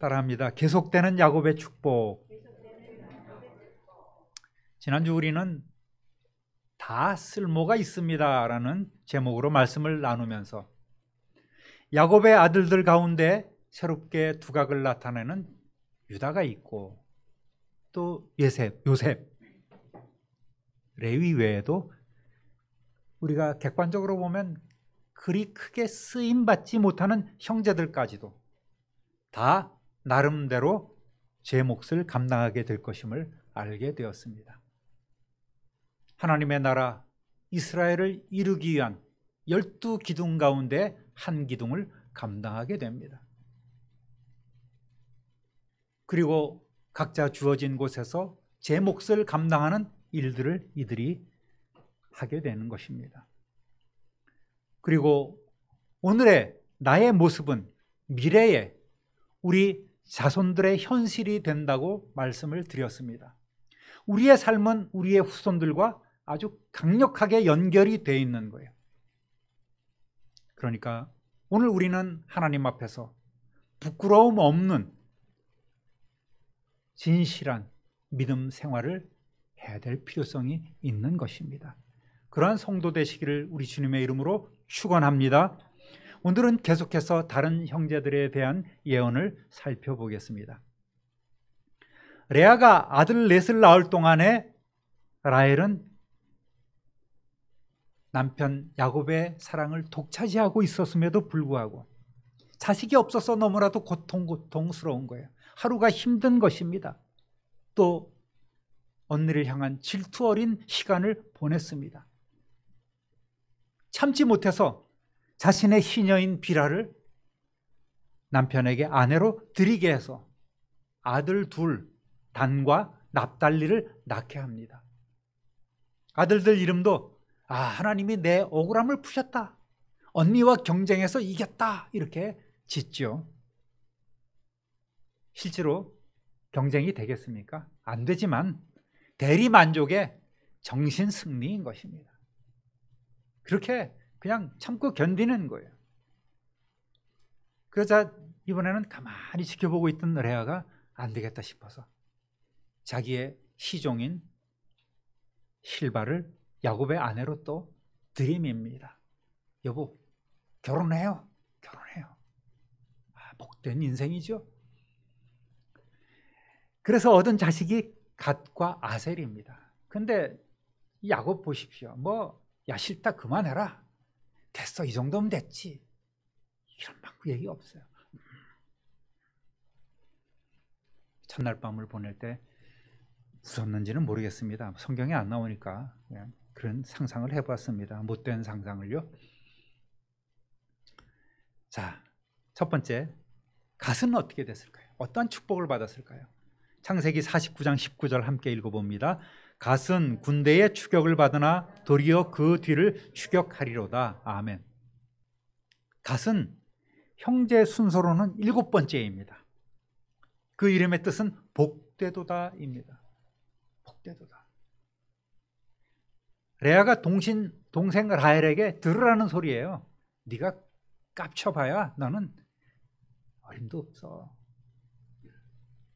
따라합니다. 계속되는 야곱의 축복. 지난주 우리는 다 쓸모가 있습니다 라는 제목으로 말씀을 나누면서 야곱의 아들들 가운데 새롭게 두각을 나타내는 유다가 있고 또 요셉, 레위 외에도 우리가 객관적으로 보면 그리 크게 쓰임받지 못하는 형제들까지도 다 나름대로 제 몫을 감당하게 될 것임을 알게 되었습니다. 하나님의 나라 이스라엘을 이루기 위한 12기둥 가운데 한 기둥을 감당하게 됩니다. 그리고 각자 주어진 곳에서 제 몫을 감당하는 일들을 이들이 하게 되는 것입니다. 그리고 오늘의 나의 모습은 미래에 우리 자손들의 현실이 된다고 말씀을 드렸습니다. 우리의 삶은 우리의 후손들과 아주 강력하게 연결이 되어 있는 거예요. 그러니까 오늘 우리는 하나님 앞에서 부끄러움 없는 진실한 믿음 생활을 해야 될 필요성이 있는 것입니다. 그러한 성도 되시기를 우리 주님의 이름으로 축원합니다. 오늘은 계속해서 다른 형제들에 대한 예언을 살펴보겠습니다. 레아가 아들 넷을 낳을 동안에 라헬은 남편 야곱의 사랑을 독차지하고 있었음에도 불구하고 자식이 없어서 너무나도 고통스러운 거예요. 하루가 힘든 것입니다. 또 언니를 향한 질투 어린 시간을 보냈습니다. 참지 못해서 자신의 시녀인 비라를 남편에게 아내로 드리게 해서 아들 둘 단과 납달리를 낳게 합니다. 아들들 이름도 하나님이 내 억울함을 푸셨다, 언니와 경쟁해서 이겼다 이렇게 짓죠. 실제로 경쟁이 되겠습니까? 안 되지만 대리만족의 정신 승리인 것입니다. 그렇게 그냥 참고 견디는 거예요. 그러자 이번에는 가만히 지켜보고 있던 레아가 안 되겠다 싶어서 자기의 시종인 실바를 야곱의 아내로 또 들이밉니다. 여보, 결혼해요. 복된 인생이죠. 그래서 얻은 자식이 갓과 아셀입니다. 근데 야곱 보십시오. 싫다 그만해라, 됐어 이 정도면 됐지, 이런 방구 얘기 없어요. 첫날 밤을 보낼 때 웃었는지는 모르겠습니다. 성경에 안 나오니까 그냥 그런 상상을 해봤습니다. 못된 상상을요. 자, 첫 번째, 갓은 어떻게 됐을까요? 어떠한 축복을 받았을까요? 창세기 49장 19절 함께 읽어봅니다. 갓은 군대의 추격을 받으나 도리어 그 뒤를 추격하리로다. 아멘. 갓은 형제 순서로는 7번째입니다. 그 이름의 뜻은 복되도다입니다. 복되도다. 레아가 동생 라헬에게 들으라는 소리예요. 네가 깝쳐봐야 너는 어림도 없어.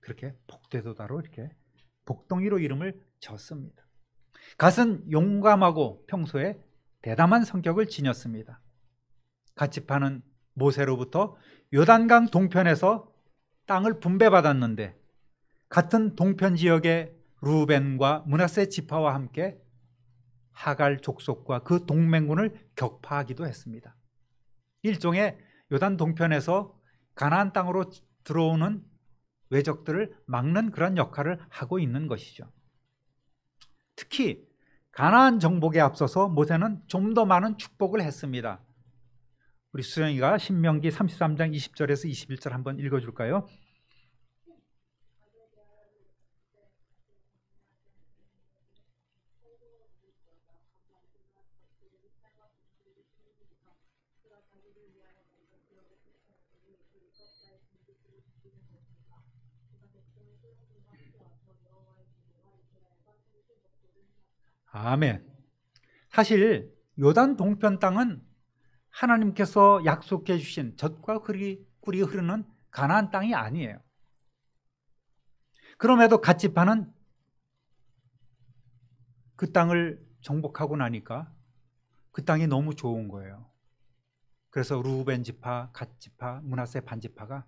그렇게 복되도다로 이렇게 복덩이로 이름을 졌습니다. 갓은 용감하고 평소에 대담한 성격을 지녔습니다. 갓집파는 모세로부터 요단강 동편에서 땅을 분배받았는데 같은 동편 지역의 루벤과 므낫세 지파와 함께 하갈 족속과 그 동맹군을 격파하기도 했습니다. 일종의 요단 동편에서 가나안 땅으로 들어오는 외적들을 막는 그런 역할을 하고 있는 것이죠. 특히 가나안 정복에 앞서서 모세는 좀 더 많은 축복을 했습니다. 우리 수영이가 신명기 33장 20절에서 21절 한번 읽어줄까요? 아멘. 사실 요단 동편 땅은 하나님께서 약속해 주신 젖과 꿀이 흐르는 가나안 땅이 아니에요. 그럼에도 갓지파는 그 땅을 정복하고 나니까 그 땅이 너무 좋은 거예요. 그래서 루벤 지파, 갓 지파, 므낫세 반 지파가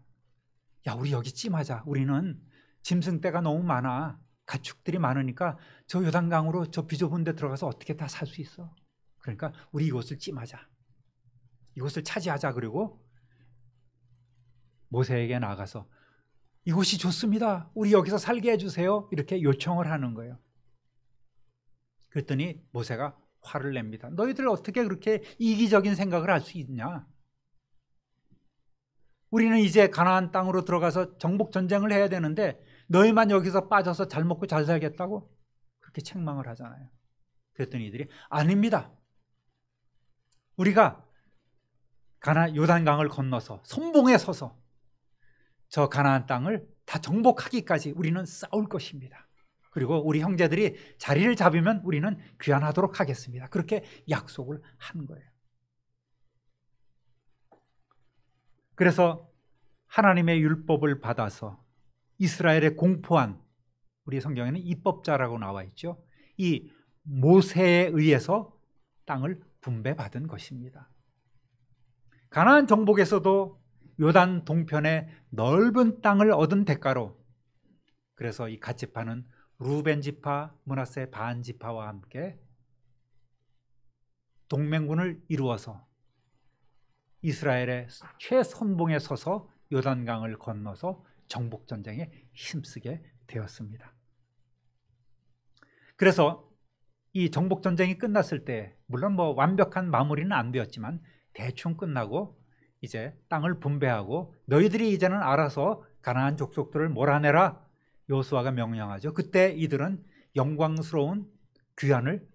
야, 우리 여기 찜하자. 우리는 짐승떼가 너무 많아. 가축들이 많으니까 저 요단강으로 저 비좁은 데 들어가서 어떻게 다 살 수 있어. 그러니까 우리 이곳을 찜하자. 이곳을 차지하자. 그리고 모세에게 나가서 이곳이 좋습니다. 우리 여기서 살게 해주세요. 이렇게 요청을 하는 거예요. 그랬더니 모세가 화를 냅니다. 너희들 어떻게 그렇게 이기적인 생각을 할 수 있냐? 우리는 이제 가나안 땅으로 들어가서 정복 전쟁을 해야 되는데 너희만 여기서 빠져서 잘 먹고 잘 살겠다고? 그렇게 책망을 하잖아요. 그랬더니 이들이 아닙니다. 우리가 요단강을 건너서 선봉에 서서 저 가나안 땅을 다 정복하기까지 우리는 싸울 것입니다. 그리고 우리 형제들이 자리를 잡으면 우리는 귀환하도록 하겠습니다. 그렇게 약속을 한 거예요. 그래서 하나님의 율법을 받아서 이스라엘에 공포한, 우리 성경에는 입법자라고 나와 있죠. 이 모세에 의해서 땅을 분배받은 것입니다. 가나안 정복에서도 요단 동편의 넓은 땅을 얻은 대가로, 그래서 이 갓지파는 루벤 지파, 므낫세 반 지파와 함께 동맹군을 이루어서 이스라엘의 최선봉에 서서 요단강을 건너서 정복전쟁에 힘쓰게 되었습니다. 그래서 이 정복전쟁이 끝났을 때 물론 완벽한 마무리는 안 되었지만 대충 끝나고 이제 땅을 분배하고 너희들이 이제는 알아서 가나안 족속들을 몰아내라 여호수아가 명령하죠. 그때 이들은 영광스러운 귀환을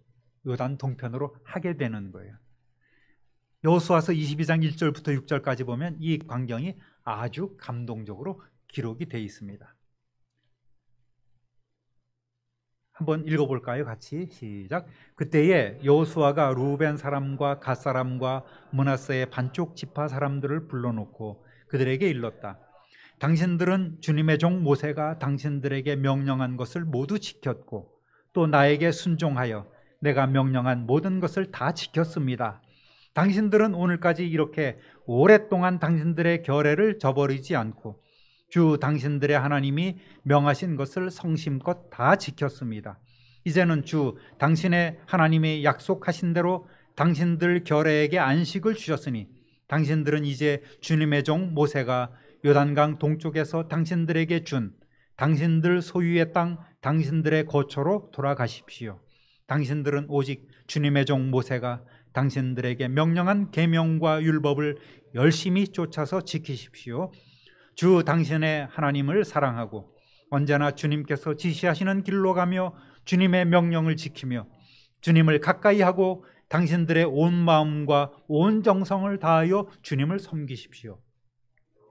요단 동편으로 하게 되는 거예요. 여호수아서 22장 1절부터 6절까지 보면 이 광경이 아주 감동적으로 기록이 되어 있습니다. 한번 읽어볼까요? 같이 시작. 그때에 여호수아가 루벤 사람과 갓 사람과 므낫세의 반쪽 지파 사람들을 불러놓고 그들에게 일렀다. 당신들은 주님의 종 모세가 당신들에게 명령한 것을 모두 지켰고 또 나에게 순종하여 내가 명령한 모든 것을 다 지켰습니다. 당신들은 오늘까지 이렇게 오랫동안 당신들의 결례를 저버리지 않고 주 당신들의 하나님이 명하신 것을 성심껏 다 지켰습니다. 이제는 주 당신의 하나님이 약속하신 대로 당신들 결례에게 안식을 주셨으니 당신들은 이제 주님의 종 모세가 요단강 동쪽에서 당신들에게 준 당신들 소유의 땅 당신들의 거처로 돌아가십시오. 당신들은 오직 주님의 종 모세가 당신들에게 명령한 계명과 율법을 열심히 쫓아서 지키십시오. 주 당신의 하나님을 사랑하고 언제나 주님께서 지시하시는 길로 가며 주님의 명령을 지키며 주님을 가까이 하고 당신들의 온 마음과 온 정성을 다하여 주님을 섬기십시오.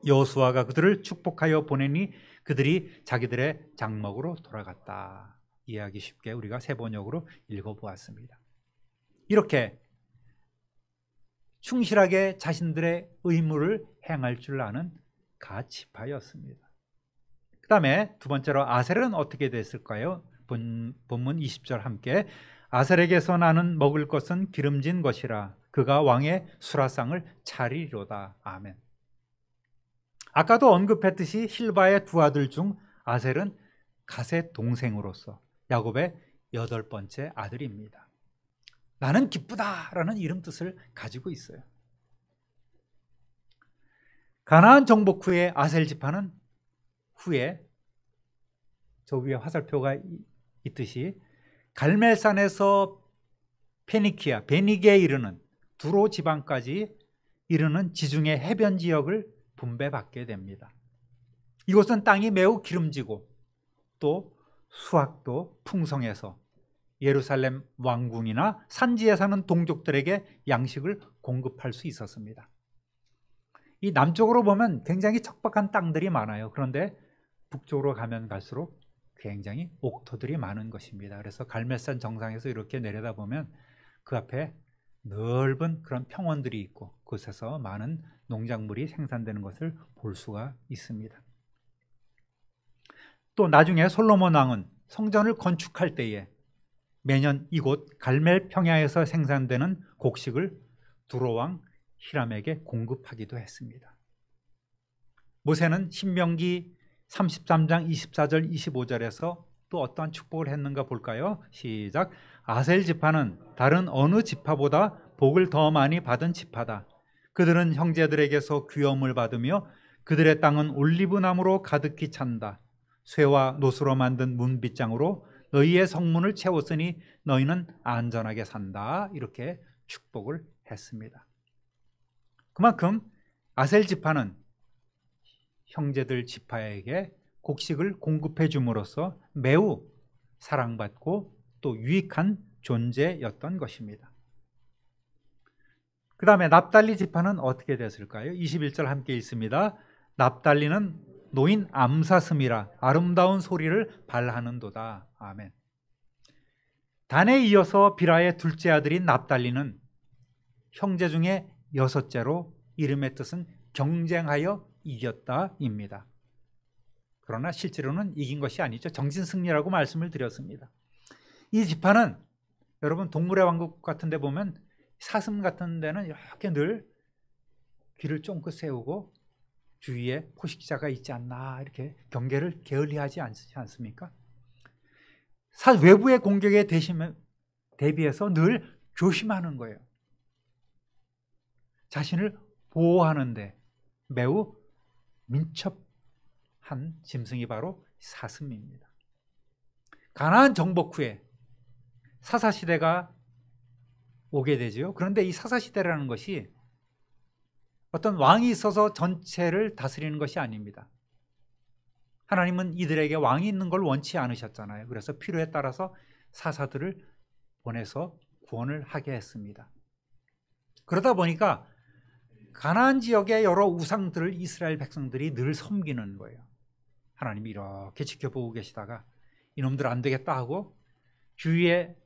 여호수아가 그들을 축복하여 보내니 그들이 자기들의 장막으로 돌아갔다. 이해하기 쉽게 우리가 세 번역으로 읽어보았습니다. 이렇게 충실하게 자신들의 의무를 행할 줄 아는 갓 지파였습니다. 그 다음에 두 번째로 아셀은 어떻게 됐을까요? 본문 20절 함께. 아셀에게서 나는 먹을 것은 기름진 것이라 그가 왕의 수라상을 차리리로다. 아멘. 아까도 언급했듯이 실바의 두 아들 중 아셀은 갓의 동생으로서 야곱의 8번째 아들입니다. 나는 기쁘다라는 이름 뜻을 가지고 있어요. 가나안 정복 후에 아셀 지파는 후에 저 위에 화살표가 있듯이 갈멜산에서 페니키아, 베니게에 이르는 두로 지방까지 이르는 지중해 해변 지역을 분배받게 됩니다. 이곳은 땅이 매우 기름지고 또 수확도 풍성해서 예루살렘 왕궁이나 산지에 사는 동족들에게 양식을 공급할 수 있었습니다. 이 남쪽으로 보면 굉장히 척박한 땅들이 많아요. 그런데 북쪽으로 가면 갈수록 굉장히 옥토들이 많은 것입니다. 그래서 갈멜산 정상에서 이렇게 내려다보면 그 앞에 넓은 그런 평원들이 있고 그곳에서 많은 농작물이 생산되는 것을 볼 수가 있습니다. 또 나중에 솔로몬 왕은 성전을 건축할 때에 매년 이곳 갈멜 평야에서 생산되는 곡식을 두로 왕 히람에게 공급하기도 했습니다. 모세는 신명기 33장 24절 25절에서 또 어떠한 축복을 했는가 볼까요? 시작. 아셀 지파는 다른 어느 지파보다 복을 더 많이 받은 지파다. 그들은 형제들에게서 귀염을 받으며 그들의 땅은 올리브나무로 가득히 찬다. 쇠와 노수로 만든 문빗장으로 너희의 성문을 채웠으니 너희는 안전하게 산다. 이렇게 축복을 했습니다. 그만큼 아셀 지파는 형제들 지파에게 곡식을 공급해 줌으로써 매우 사랑받고 또 유익한 존재였던 것입니다. 그 다음에 납달리 지파는 어떻게 됐을까요? 21절 함께 읽습니다. 납달리는 노인 암사슴이라 아름다운 소리를 발하는도다. 아멘. 단에 이어서 비라의 둘째 아들인 납달리는 형제 중에 여섯째로 이름의 뜻은 경쟁하여 이겼다입니다. 그러나 실제로는 이긴 것이 아니죠. 정신승리라고 말씀을 드렸습니다. 이 지파는 여러분 동물의 왕국 같은 데 보면 사슴 같은 데는 이렇게 늘 귀를 쫑긋 세우고 주위에 포식자가 있지 않나 이렇게 경계를 게을리하지 않습니까? 외부의 공격에 대비해서 늘 조심하는 거예요. 자신을 보호하는데 매우 민첩한 짐승이 바로 사슴입니다. 가나안 정복 후에 사사시대가 오게 되죠. 그런데 이 사사시대라는 것이 어떤 왕이 있어서 전체를 다스리는 것이 아닙니다. 하나님은 이들에게 왕이 있는 걸 원치 않으셨잖아요. 그래서 필요에 따라서 사사들을 보내서 구원을 하게 했습니다. 그러다 보니까 가나안 지역의 여러 우상들을 이스라엘 백성들이 늘 섬기는 거예요. 하나님이 이렇게 지켜보고 계시다가 이놈들 안 되겠다 하고 주위에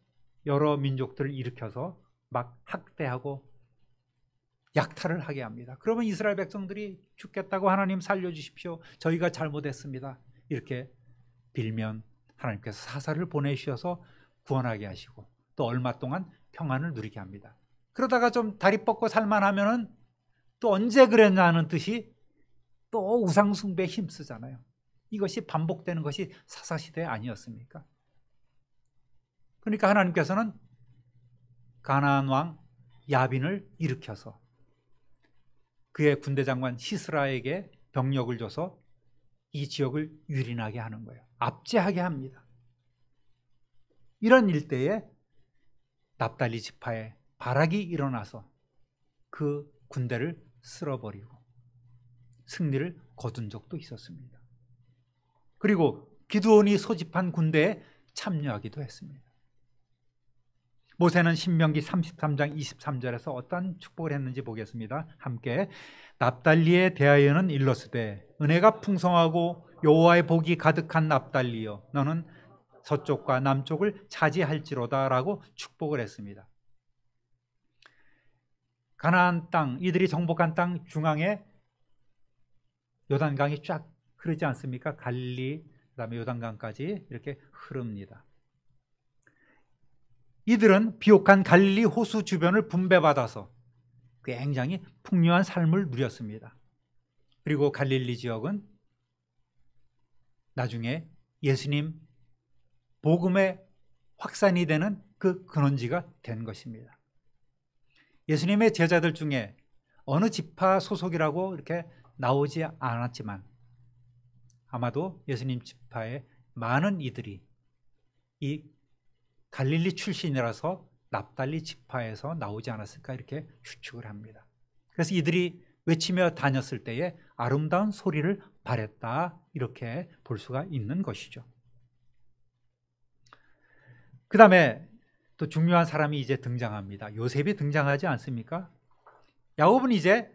여러 민족들을 일으켜서 막 학대하고 약탈을 하게 합니다. 그러면 이스라엘 백성들이 죽겠다고 하나님 살려주십시오. 저희가 잘못했습니다. 이렇게 빌면 하나님께서 사사를 보내주셔서 구원하게 하시고 또 얼마 동안 평안을 누리게 합니다. 그러다가 좀 다리 뻗고 살만하면은 또 언제 그랬냐는 듯이 또 우상 숭배에 힘쓰잖아요. 이것이 반복되는 것이 사사시대 아니었습니까? 그러니까 하나님께서는 가나안 왕 야빈을 일으켜서 그의 군대 장관 시스라에게 병력을 줘서 이 지역을 유린하게 하는 거예요. 압제하게 합니다. 이런 일대에 납달리 지파에 발악이 일어나서 그 군대를 쓸어버리고 승리를 거둔 적도 있었습니다. 그리고 기드온이 소집한 군대에 참여하기도 했습니다. 모세는 신명기 33장 23절에서 어떤 축복을 했는지 보겠습니다. 함께 납달리에 대하여는 일러스되 은혜가 풍성하고 여호와의 복이 가득한 납달리여 너는 서쪽과 남쪽을 차지할지로다 라고 축복을 했습니다. 가나안 땅, 이들이 정복한 땅 중앙에 요단강이 쫙 흐르지 않습니까? 갈릴리, 그다음에 요단강까지 이렇게 흐릅니다. 이들은 비옥한 갈릴리 호수 주변을 분배받아서 굉장히 풍요한 삶을 누렸습니다. 그리고 갈릴리 지역은 나중에 예수님 복음의 확산이 되는 그 근원지가 된 것입니다. 예수님의 제자들 중에 어느 지파 소속이라고 이렇게 나오지 않았지만 아마도 예수님 지파의 많은 이들이 이 갈릴리 출신이라서 납달리 지파에서 나오지 않았을까 이렇게 추측을 합니다. 그래서 이들이 외치며 다녔을 때에 아름다운 소리를 발했다 이렇게 볼 수가 있는 것이죠. 그 다음에 또 중요한 사람이 이제 등장합니다. 요셉이 등장하지 않습니까? 야곱은 이제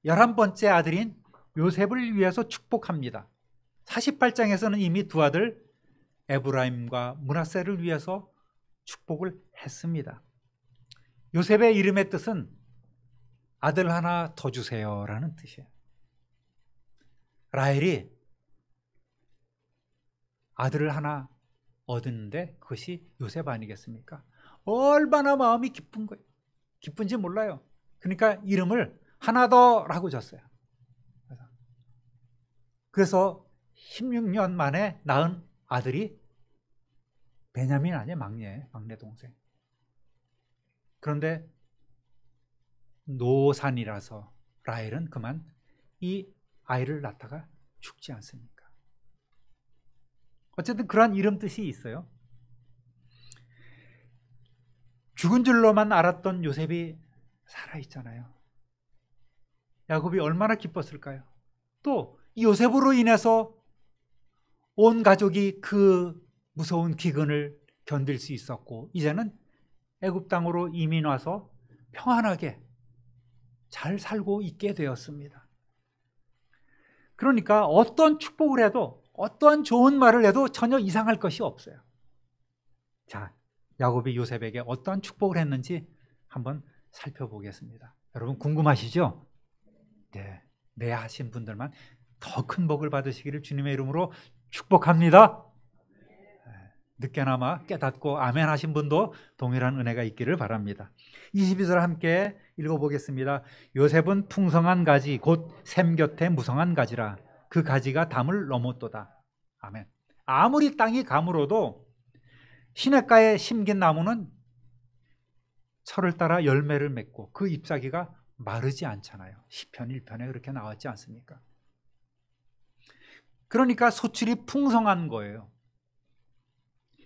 11번째 아들인 요셉을 위해서 축복합니다. 48장에서는 이미 두 아들 에브라임과 므낫세를 위해서 축복을 했습니다. 요셉의 이름의 뜻은 아들 하나 더 주세요 라는 뜻이에요. 라헬이 아들을 하나 얻었는데 그것이 요셉 아니겠습니까? 얼마나 마음이 기쁜 거예요. 기쁜지 몰라요. 그러니까 이름을 하나 더라고 줬어요. 그래서 16년 만에 낳은 아들이 베냐민 아니에요. 막내 동생. 그런데 노산이라서 라헬은 그만 이 아이를 낳다가 죽지 않습니까? 어쨌든 그러한 이름 뜻이 있어요. 죽은 줄로만 알았던 요셉이 살아있잖아요. 야곱이 얼마나 기뻤을까요? 또 이 요셉으로 인해서 온 가족이 그 무서운 기근을 견딜 수 있었고 이제는 애굽 땅으로 이민 와서 평안하게 잘 살고 있게 되었습니다. 그러니까 어떤 축복을 해도 어떠한 좋은 말을 해도 전혀 이상할 것이 없어요. 자, 야곱이 요셉에게 어떠한 축복을 했는지 한번 살펴보겠습니다. 여러분 궁금하시죠? 네 하신 분들만 더 큰 복을 받으시기를 주님의 이름으로 축복합니다. 늦게나마 깨닫고 아멘 하신 분도 동일한 은혜가 있기를 바랍니다. 22절 함께 읽어보겠습니다. 요셉은 풍성한 가지 곧 샘 곁에 무성한 가지라 그 가지가 담을 넘었도다. 아멘. 아무리 땅이 가물어도 시냇가에 심긴 나무는 철을 따라 열매를 맺고 그 잎사귀가 마르지 않잖아요. 시편 1편에 그렇게 나왔지 않습니까? 그러니까 소출이 풍성한 거예요.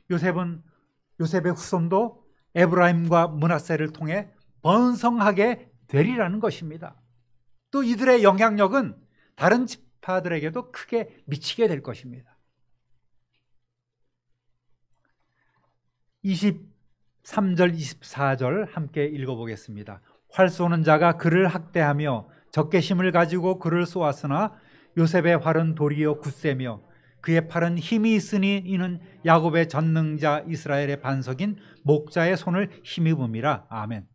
요셉의 후손도 에브라임과 므낫세를 통해 번성하게 되리라는 것입니다. 또 이들의 영향력은 다른 지파들에게도 크게 미치게 될 것입니다. 23절, 24절 함께 읽어보겠습니다. 활 쏘는 자가 그를 학대하며 적개심을 가지고 그를 쏘았으나 요셉의 활은 도리어 굳세며 그의 팔은 힘이 있으니 이는 야곱의 전능자 이스라엘의 반석인 목자의 손을 힘입음이라. 아멘.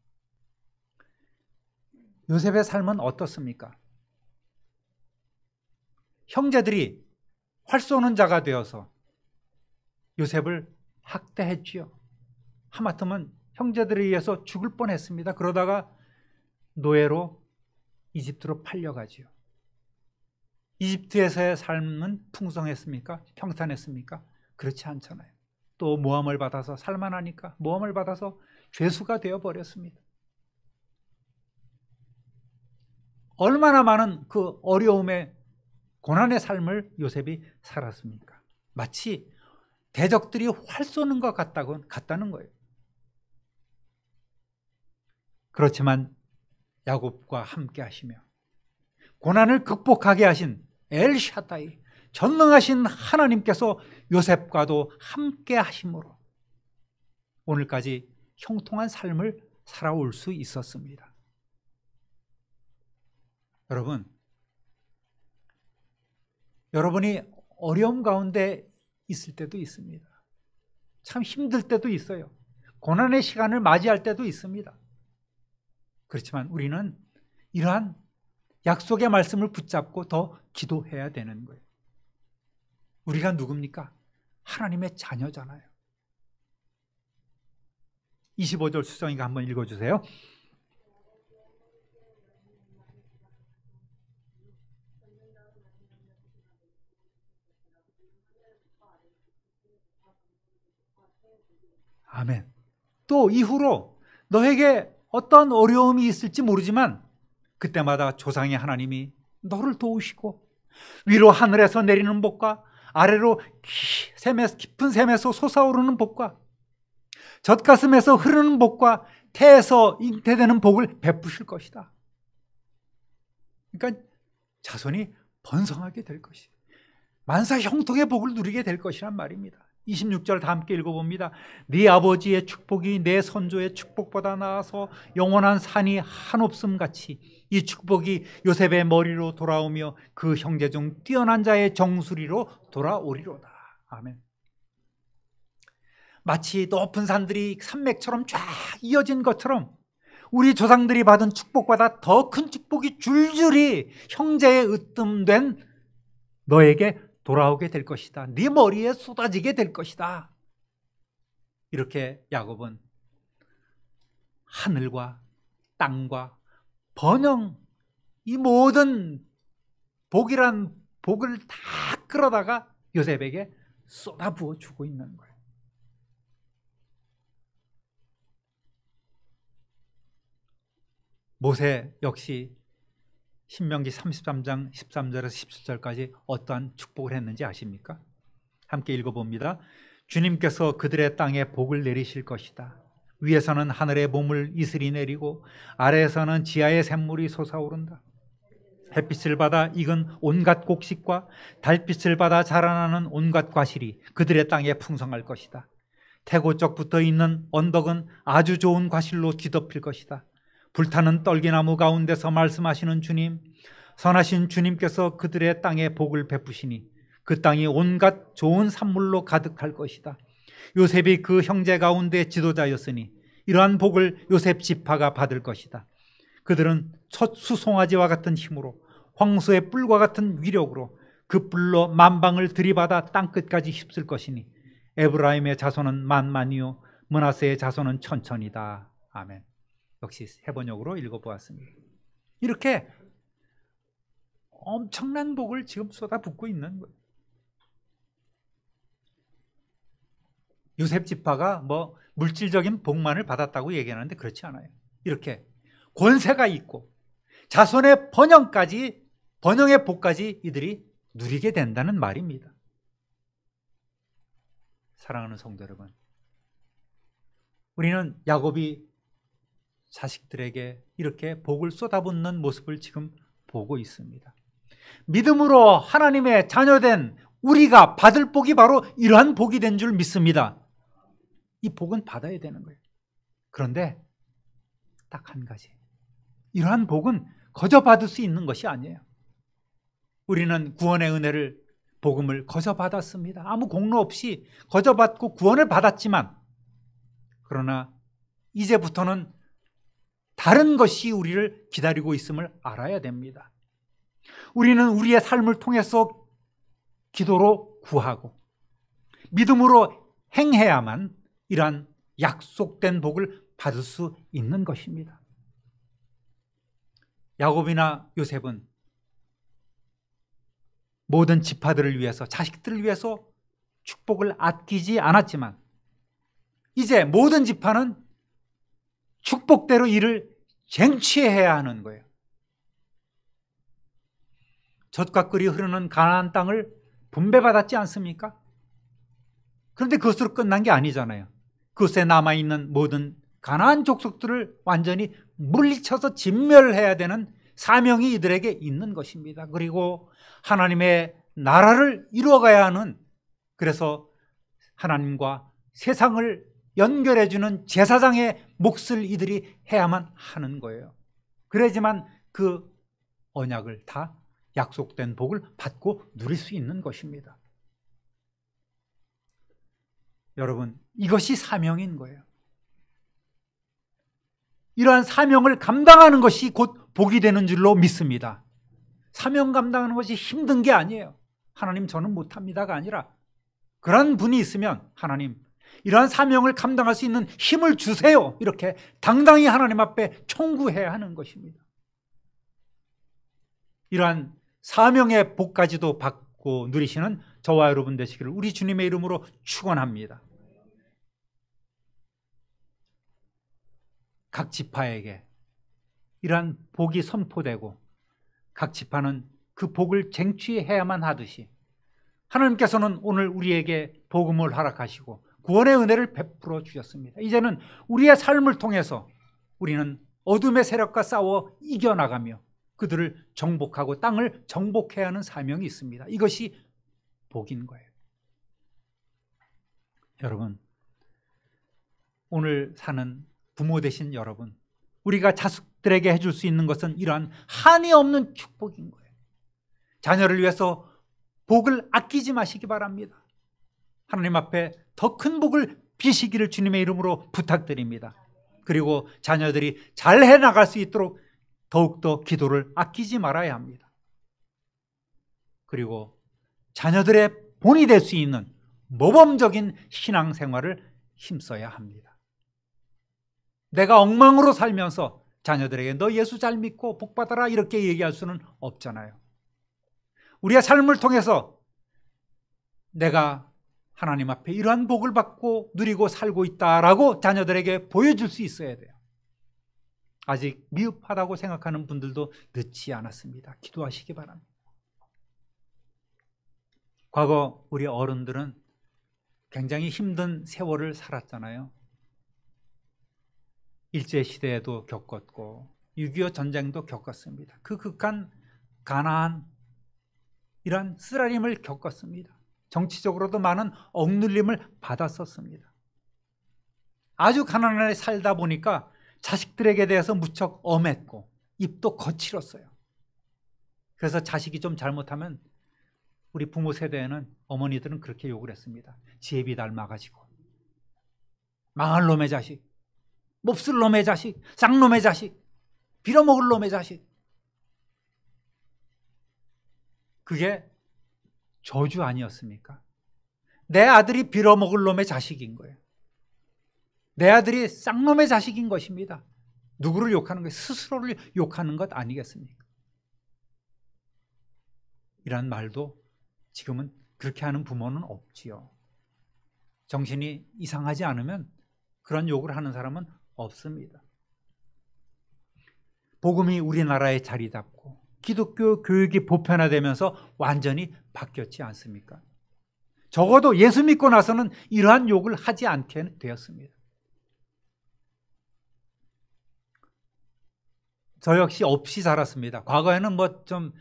요셉의 삶은 어떻습니까? 형제들이 활 쏘는 자가 되어서 요셉을 학대했지요. 하마터면 형제들에 의해서 죽을 뻔했습니다. 그러다가 노예로 이집트로 팔려가지요. 이집트에서의 삶은 풍성했습니까? 평탄했습니까? 그렇지 않잖아요. 또 모함을 받아서 살만하니까 모함을 받아서 죄수가 되어버렸습니다. 얼마나 많은 그 어려움의 고난의 삶을 요셉이 살았습니까? 마치 대적들이 활 쏘는 것 같다는 거예요. 그렇지만 야곱과 함께 하시며 고난을 극복하게 하신 엘샤다이 전능하신 하나님께서 요셉과도 함께 하심으로 오늘까지 형통한 삶을 살아올 수 있었습니다. 여러분이 어려움 가운데 있을 때도 있습니다. 참 힘들 때도 있어요. 고난의 시간을 맞이할 때도 있습니다. 그렇지만 우리는 이러한 약속의 말씀을 붙잡고 더 기도해야 되는 거예요. 우리가 누굽니까? 하나님의 자녀잖아요. 25절 수정이가 한번 읽어주세요. 아멘. 또 이후로 너에게 어떤 어려움이 있을지 모르지만 그때마다 조상의 하나님이 너를 도우시고 위로 하늘에서 내리는 복과 아래로 깊은 샘에서 솟아오르는 복과 젖가슴에서 흐르는 복과 태에서 잉태되는 복을 베푸실 것이다. 그러니까 자손이 번성하게 될 것이에요. 만사 형통의 복을 누리게 될 것이란 말입니다. 26절 다 함께 읽어봅니다. 네 아버지의 축복이 내 선조의 축복보다 나아서 영원한 산이 한없음 같이 이 축복이 요셉의 머리로 돌아오며 그 형제 중 뛰어난 자의 정수리로 돌아오리로다. 아멘. 마치 높은 산들이 산맥처럼 쫙 이어진 것처럼 우리 조상들이 받은 축복보다 더 큰 축복이 줄줄이 형제의 으뜸된 너에게 돌아오게 될 것이다. 네 머리에 쏟아지게 될 것이다. 이렇게 야곱은 하늘과 땅과 번영, 이 모든 복이란 복을 다 끌어다가 요셉에게 쏟아부어 주고 있는 거예요. 모세 역시 신명기 33장 13절에서 17절까지 어떠한 축복을 했는지 아십니까? 함께 읽어봅니다. 주님께서 그들의 땅에 복을 내리실 것이다. 위에서는 하늘의 보물 이슬이 내리고 아래에서는 지하의 샘물이 솟아오른다. 햇빛을 받아 익은 온갖 곡식과 달빛을 받아 자라나는 온갖 과실이 그들의 땅에 풍성할 것이다. 태고 쪽부터 있는 언덕은 아주 좋은 과실로 뒤덮일 것이다. 불타는 떨기나무 가운데서 말씀하시는 주님, 선하신 주님께서 그들의 땅에 복을 베푸시니 그 땅이 온갖 좋은 산물로 가득할 것이다. 요셉이 그 형제 가운데 지도자였으니 이러한 복을 요셉 지파가 받을 것이다. 그들은 첫 수송아지와 같은 힘으로 황소의 뿔과 같은 위력으로 그 뿔로 만방을 들이받아 땅끝까지 휩쓸 것이니 에브라임의 자손은 만만이요 므낫세의 자손은 천천이다. 아멘. 역시 해번역으로 읽어보았습니다. 이렇게 엄청난 복을 지금 쏟아붓고 있는 거예요. 요셉 지파가 뭐 물질적인 복만을 받았다고 얘기하는데 그렇지 않아요. 이렇게 권세가 있고 자손의 번영의 복까지 이들이 누리게 된다는 말입니다. 사랑하는 성도 여러분, 우리는 야곱이 자식들에게 이렇게 복을 쏟아붓는 모습을 지금 보고 있습니다. 믿음으로 하나님의 자녀된 우리가 받을 복이 바로 이러한 복이 된 줄 믿습니다. 이 복은 받아야 되는 거예요. 그런데 딱 한 가지, 이러한 복은 거저 받을 수 있는 것이 아니에요. 우리는 구원의 은혜를, 복음을 거저 받았습니다. 아무 공로 없이 거저 받고 구원을 받았지만, 그러나 이제부터는 다른 것이 우리를 기다리고 있음을 알아야 됩니다. 우리는 우리의 삶을 통해서 기도로 구하고 믿음으로 행해야만 이러한 약속된 복을 받을 수 있는 것입니다. 야곱이나 요셉은 모든 지파들을 위해서, 자식들을 위해서 축복을 아끼지 않았지만 이제 모든 지파는 축복대로 이를 쟁취해야 하는 거예요. 젖과 꿀이 흐르는 가나안 땅을 분배받았지 않습니까? 그런데 그것으로 끝난 게 아니잖아요. 그곳에 남아있는 모든 가나안 족속들을 완전히 물리쳐서 진멸해야 되는 사명이 이들에게 있는 것입니다. 그리고 하나님의 나라를 이루어가야 하는, 그래서 하나님과 세상을 연결해주는 제사장의 몫을 이들이 해야만 하는 거예요. 그래야지만 그 언약을 다 약속된 복을 받고 누릴 수 있는 것입니다. 여러분, 이것이 사명인 거예요. 이러한 사명을 감당하는 것이 곧 복이 되는 줄로 믿습니다. 사명 감당하는 것이 힘든 게 아니에요. 하나님 저는 못합니다가 아니라, 그런 분이 있으면 하나님 이러한 사명을 감당할 수 있는 힘을 주세요, 이렇게 당당히 하나님 앞에 청구해야 하는 것입니다. 이러한 사명의 복까지도 받고 누리시는 저와 여러분 되시기를 우리 주님의 이름으로 축원합니다. 각 지파에게 이러한 복이 선포되고 각 지파는 그 복을 쟁취해야만 하듯이 하나님께서는 오늘 우리에게 복음을 허락하시고 구원의 은혜를 베풀어 주셨습니다. 이제는 우리의 삶을 통해서 우리는 어둠의 세력과 싸워 이겨나가며 그들을 정복하고 땅을 정복해야 하는 사명이 있습니다. 이것이 복인 거예요. 여러분, 오늘 사는 부모 되신 여러분, 우리가 자식들에게 해줄 수 있는 것은 이러한 한이 없는 축복인 거예요. 자녀를 위해서 복을 아끼지 마시기 바랍니다. 하나님 앞에 더 큰 복을 비시기를 주님의 이름으로 부탁드립니다. 그리고 자녀들이 잘 해나갈 수 있도록 더욱더 기도를 아끼지 말아야 합니다. 그리고 자녀들의 본이 될 수 있는 모범적인 신앙생활을 힘써야 합니다. 내가 엉망으로 살면서 자녀들에게 너 예수 잘 믿고 복 받아라 이렇게 얘기할 수는 없잖아요. 우리의 삶을 통해서 내가 하나님 앞에 이러한 복을 받고 누리고 살고 있다라고 자녀들에게 보여줄 수 있어야 돼요. 아직 미흡하다고 생각하는 분들도 늦지 않았습니다. 기도하시기 바랍니다. 과거 우리 어른들은 굉장히 힘든 세월을 살았잖아요. 일제시대에도 겪었고 6.25 전쟁도 겪었습니다. 그 극한 가난 이런 쓰라림을 겪었습니다. 정치적으로도 많은 억눌림을 받았었습니다. 아주 가난하게 살다 보니까 자식들에게 대해서 무척 엄했고 입도 거칠었어요. 그래서 자식이 좀 잘못하면 우리 부모 세대에는 어머니들은 그렇게 욕을 했습니다. 제비 닮아가지고 망할 놈의 자식, 몹쓸 놈의 자식, 쌍놈의 자식, 빌어먹을 놈의 자식. 그게 저주 아니었습니까? 내 아들이 빌어먹을 놈의 자식인 거예요. 내 아들이 쌍놈의 자식인 것입니다. 누구를 욕하는 거예요? 스스로를 욕하는 것 아니겠습니까? 이란 말도 지금은 그렇게 하는 부모는 없지요. 정신이 이상하지 않으면 그런 욕을 하는 사람은 없습니다. 복음이 우리나라에 자리 잡고 기독교 교육이 보편화되면서 완전히 바뀌었지 않습니까? 적어도 예수 믿고 나서는 이러한 욕을 하지 않게 되었습니다. 저 역시 없이 자랐습니다. 과거에는 뭐 좀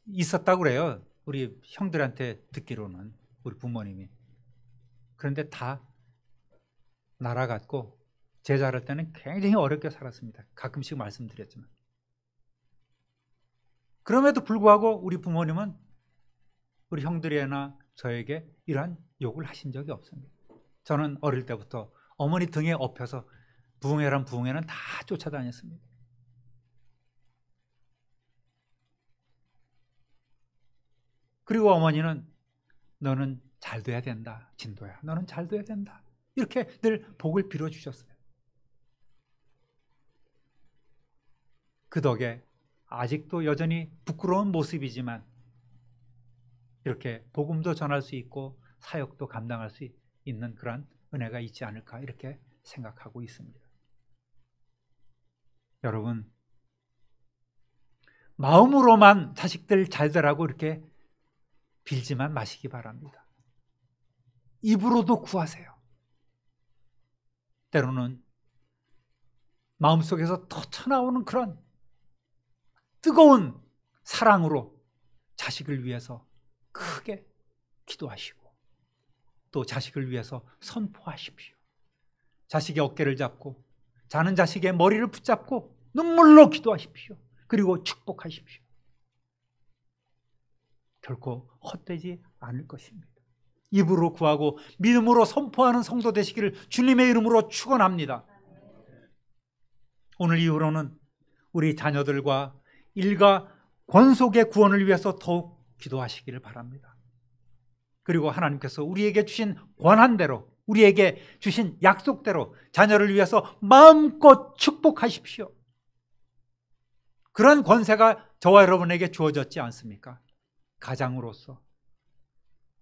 있었다고 그래요. 우리 형들한테 듣기로는 우리 부모님이. 그런데 다 날아갔고 제 자랄 때는 굉장히 어렵게 살았습니다. 가끔씩 말씀드렸지만. 그럼에도 불구하고 우리 부모님은 우리 형들이나 저에게 이러한 욕을 하신 적이 없습니다. 저는 어릴 때부터 어머니 등에 업혀서 부흥회란 부흥회는 다 쫓아다녔습니다. 그리고 어머니는 너는 잘 돼야 된다. 진도야. 너는 잘 돼야 된다. 이렇게 늘 복을 빌어주셨어요. 그 덕에 아직도 여전히 부끄러운 모습이지만 이렇게 복음도 전할 수 있고 사역도 감당할 수 있는 그런 은혜가 있지 않을까 이렇게 생각하고 있습니다. 여러분, 마음으로만 자식들 잘 되라고 이렇게 빌지만 마시기 바랍니다. 입으로도 구하세요. 때로는 마음속에서 터쳐나오는 그런 뜨거운 사랑으로 자식을 위해서 크게 기도하시고 또 자식을 위해서 선포하십시오. 자식의 어깨를 잡고 자는 자식의 머리를 붙잡고 눈물로 기도하십시오. 그리고 축복하십시오. 결코 헛되지 않을 것입니다. 입으로 구하고 믿음으로 선포하는 성도 되시기를 주님의 이름으로 축원합니다. 오늘 이후로는 우리 자녀들과 일가 권속의 구원을 위해서 더욱 기도하시기를 바랍니다. 그리고 하나님께서 우리에게 주신 권한대로 우리에게 주신 약속대로 자녀를 위해서 마음껏 축복하십시오. 그런 권세가 저와 여러분에게 주어졌지 않습니까? 가장으로서,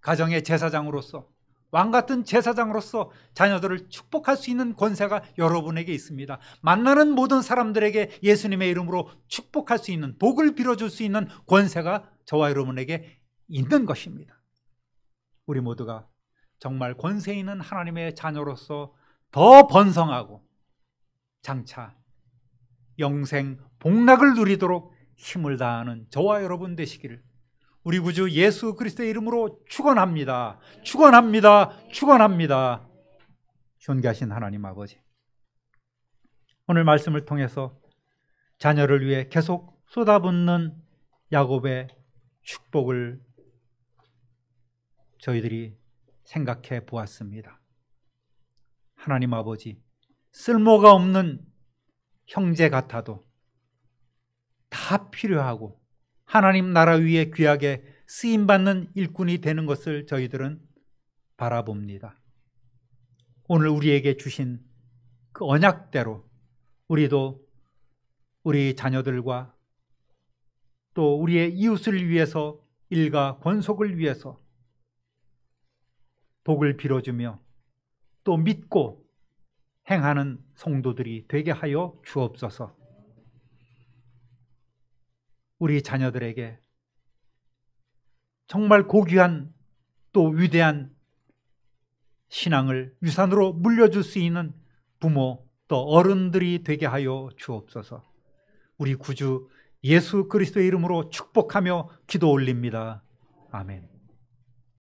가정의 제사장으로서, 왕같은 제사장으로서 자녀들을 축복할 수 있는 권세가 여러분에게 있습니다. 만나는 모든 사람들에게 예수님의 이름으로 축복할 수 있는, 복을 빌어줄 수 있는 권세가 저와 여러분에게 있는 것입니다. 우리 모두가 정말 권세 있는 하나님의 자녀로서 더 번성하고 장차 영생 복락을 누리도록 힘을 다하는 저와 여러분 되시기를 우리 구주 예수 그리스도의 이름으로 축원합니다. 축원합니다. 축원합니다. 존귀하신 하나님 아버지, 오늘 말씀을 통해서 자녀를 위해 계속 쏟아붓는 야곱의 축복을 저희들이 생각해 보았습니다. 하나님 아버지, 쓸모가 없는 형제 같아도 다 필요하고 하나님 나라 위에 귀하게 쓰임받는 일꾼이 되는 것을 저희들은 바라봅니다. 오늘 우리에게 주신 그 언약대로 우리도 우리 자녀들과 또 우리의 이웃을 위해서 일가 권속을 위해서 복을 빌어주며 또 믿고 행하는 성도들이 되게 하여 주옵소서. 우리 자녀들에게 정말 고귀한 또 위대한 신앙을 유산으로 물려줄 수 있는 부모 또 어른들이 되게 하여 주옵소서. 우리 구주 예수 그리스도의 이름으로 축복하며 기도 올립니다. 아멘.